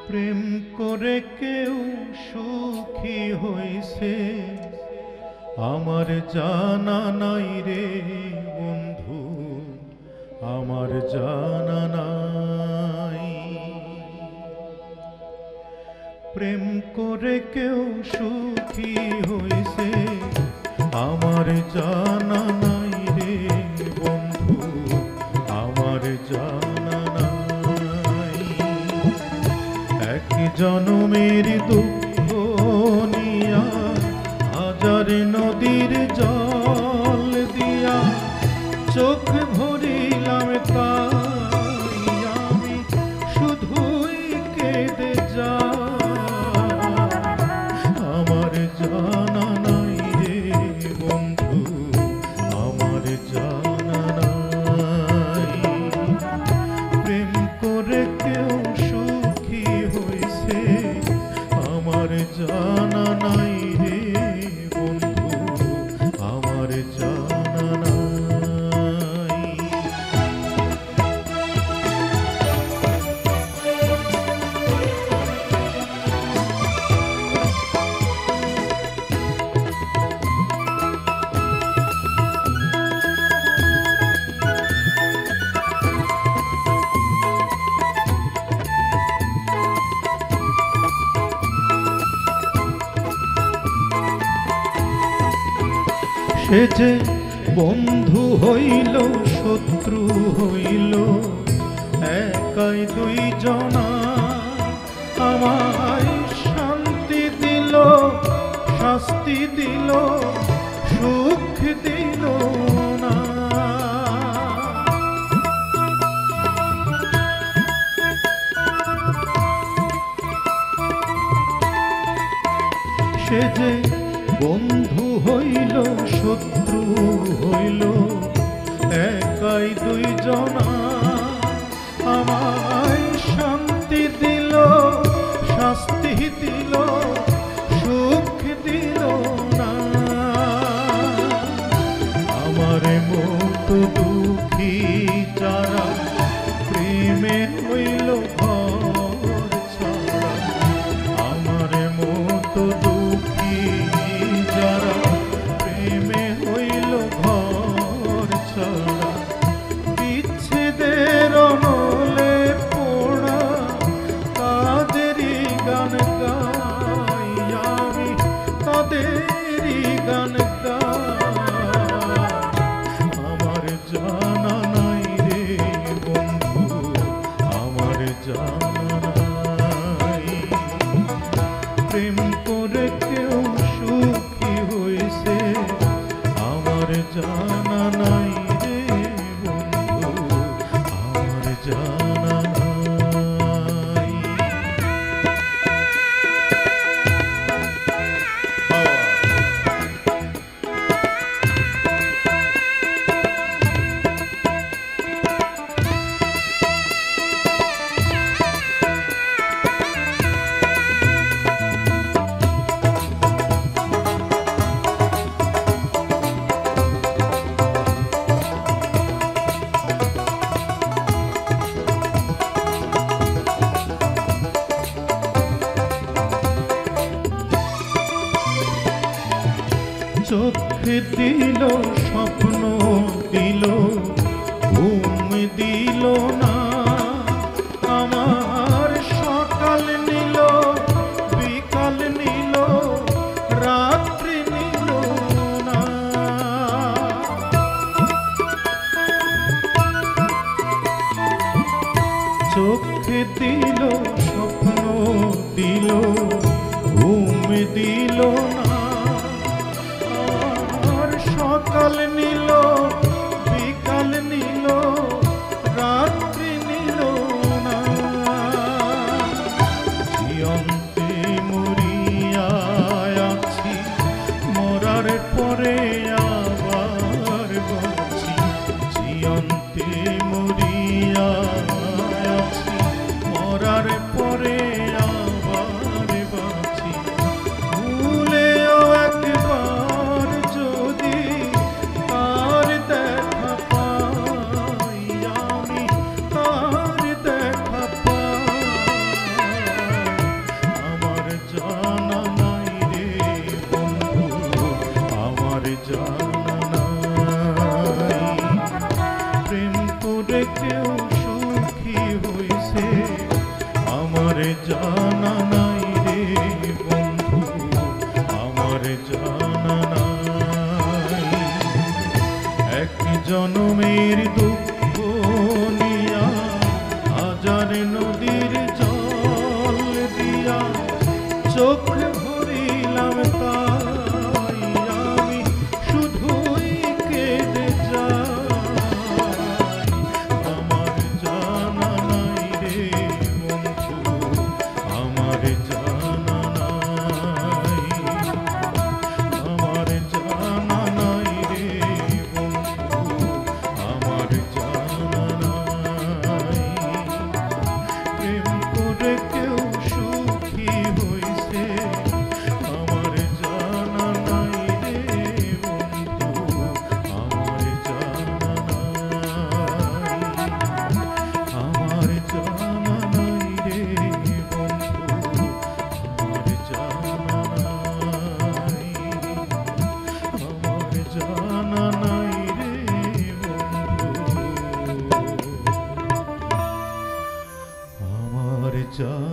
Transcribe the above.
প্রেম করে কেউ সুখী হইছে আমার জানা নাই রে বন্ধু, আমার জানা নাই। প্রেম করে কেউ সুখী হইছে আমার জানা নাই রে বন্ধু, আমার জানা নাই। এক জনমের দুঃখ নিয়া হাজার নদীর জল দিয়া চোখ ভরিলাম তাই আমি শুধুই কেঁদে যাই। আমার জানা নাই রে বন্ধু, আমার জানা নাই। প্রেম করে কেউ সুখী হইছে আমার জানা নাই রে বন্ধু, আমার জানা নাই। সে যে বন্ধু হইল শত্রু হইল একাই দুইজনা, আমায় শান্তি দিল শাস্তি দিল সুখ দিল না। সে যে বন্ধু হইল শত্রু হইল একাই দুইজনা, আমায় শান্তি দিল শাস্তি দিল সুখ দিল না। আমার মতো দুঃখী যারা প্রেমে হইল ঘর ছাড়া, আমার মতো দুঃখী যারা প্রেমে হইল ঘর ছাড়া, বিচ্ছেদের অনলে পোড়া তাদেরই গান গাই আমি, তাদেরই গান গাই। আমার জানা নাই রে বন্ধু, আমার জানা নাই। প্রেম করে কেউ সুখী হইছে আমার জানা নাই রে বন্ধু, আমার জানা নাই। চোখ দিল স্বপ্ন দিল ঘুম দিল না, আমার সকাল নিল বিকাল নিল রাত্রি নিল না। চোখ দিল স্বপ্ন দিল ঘুম দিল না, সকাল নিল বিকাল নিল রাত্রি নিল না। জিয়ন্তে মরিয়া আছি মরার পরে আবার বাঁচি, জিয়ন্তে মরিয়া আছি মরার পরে আবার বাঁচি। ভুলেও একবার যদি তার দয়ার নদীর জল দিয়া চোখ ভরিলাম, তাই আমি শুধুই কেঁদে যাই। আমার জানা নাই রে বন্ধু, আমার জানা নাই, আমার জানা নাই রে বন্ধু, আমার জানা নাই। প্রেম করে কেউ সুখী হইছে, আমার জানা নাই রে বন্ধু, আমার জানা নাই, আমার জানা নাই রে বন্ধু, আমার জানা নাই, আমার জানা নাই রে বন্ধু, আমার জানা